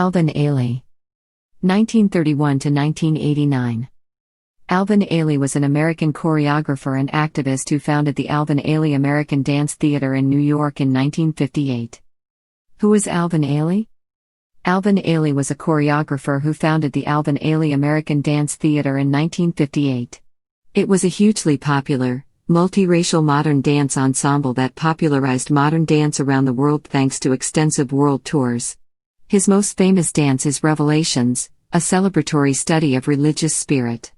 Alvin Ailey. 1931 to 1989. Alvin Ailey was an American choreographer and activist who founded the Alvin Ailey American Dance Theater in New York in 1958. Who was Alvin Ailey? Alvin Ailey was a choreographer who founded the Alvin Ailey American Dance Theater in 1958. It was a hugely popular, multiracial modern dance ensemble that popularized modern dance around the world thanks to extensive world tours. His most famous dance is Revelations, a celebratory study of religious spirit.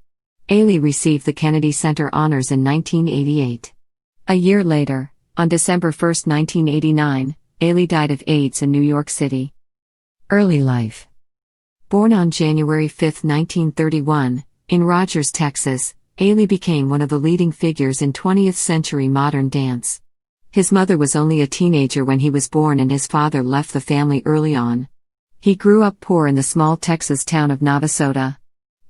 Ailey received the Kennedy Center Honors in 1988. A year later, on December 1, 1989, Ailey died of AIDS in New York City. Early life. Born on January 5, 1931, in Rogers, Texas, Ailey became one of the leading figures in 20th-century modern dance. His mother was only a teenager when he was born and his father left the family early on. He grew up poor in the small Texas town of Navasota.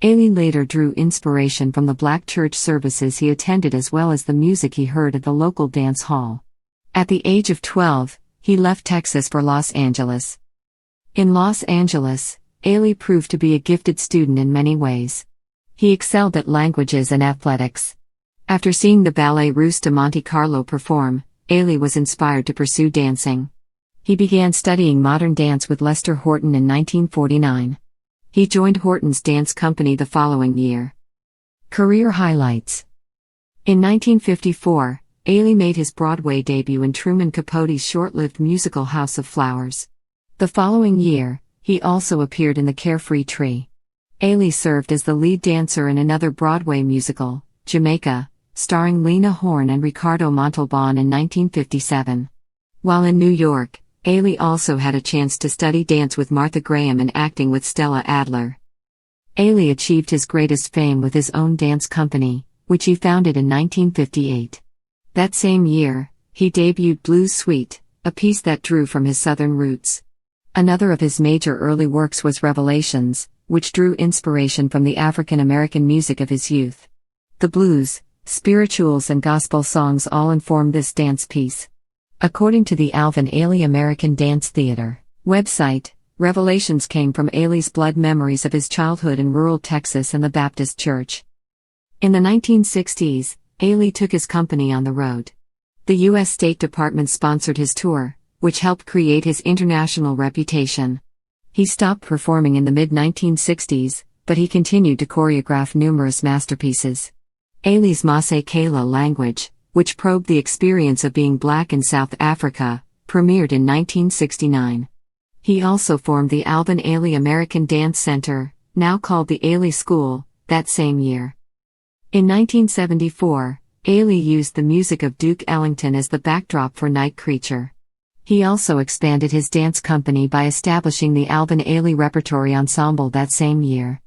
Ailey later drew inspiration from the black church services he attended as well as the music he heard at the local dance hall. At the age of 12, he left Texas for Los Angeles. In Los Angeles, Ailey proved to be a gifted student in many ways. He excelled at languages and athletics. After seeing the ballet Russe de Monte Carlo perform, Ailey was inspired to pursue dancing. He began studying modern dance with Lester Horton in 1949. He joined Horton's dance company the following year. Career highlights. In 1954, Ailey made his Broadway debut in Truman Capote's short-lived musical House of Flowers. The following year, he also appeared in The Carefree Tree. Ailey served as the lead dancer in another Broadway musical, Jamaica, starring Lena Horne and Ricardo Montalban in 1957. While in New York, Ailey also had a chance to study dance with Martha Graham and acting with Stella Adler. Ailey achieved his greatest fame with his own dance company, which he founded in 1958. That same year, he debuted Blues Suite, a piece that drew from his Southern roots. Another of his major early works was Revelations, which drew inspiration from the African American music of his youth. The blues, spirituals and gospel songs all inform this dance piece. According to the Alvin Ailey American Dance Theater website, Revelations came from Ailey's blood memories of his childhood in rural Texas and the Baptist Church. In the 1960s, Ailey took his company on the road. The U.S. State Department sponsored his tour, which helped create his international reputation. He stopped performing in the mid-1960s, but he continued to choreograph numerous masterpieces. Ailey's Maasai Kala language, which probed the experience of being black in South Africa, premiered in 1969. He also formed the Alvin Ailey American Dance Center, now called the Ailey School, that same year. In 1974, Ailey used the music of Duke Ellington as the backdrop for Night Creature. He also expanded his dance company by establishing the Alvin Ailey Repertory Ensemble that same year.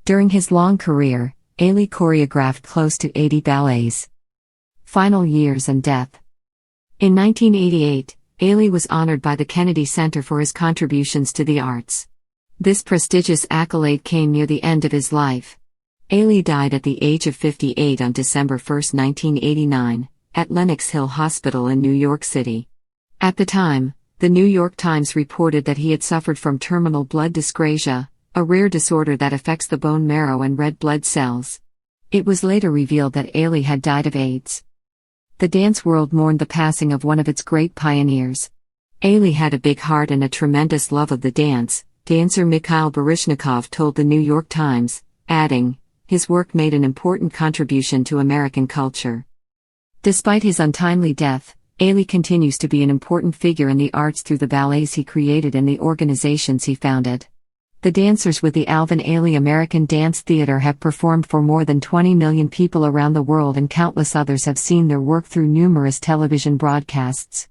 During his long career, Ailey choreographed close to 80 ballets. Final years and death. In 1988, Ailey was honored by the Kennedy Center for his contributions to the arts. This prestigious accolade came near the end of his life. Ailey died at the age of 58 on December 1, 1989, at Lenox Hill Hospital in New York City. At the time, the New York Times reported that he had suffered from terminal blood dyscrasia, a rare disorder that affects the bone marrow and red blood cells. It was later revealed that Ailey had died of AIDS. The dance world mourned the passing of one of its great pioneers. Ailey had a big heart and a tremendous love of the dance, dancer Mikhail Baryshnikov told the New York Times, adding, his work made an important contribution to American culture. Despite his untimely death, Ailey continues to be an important figure in the arts through the ballets he created and the organizations he founded. The dancers with the Alvin Ailey American Dance Theater have performed for more than 20 million people around the world, and countless others have seen their work through numerous television broadcasts.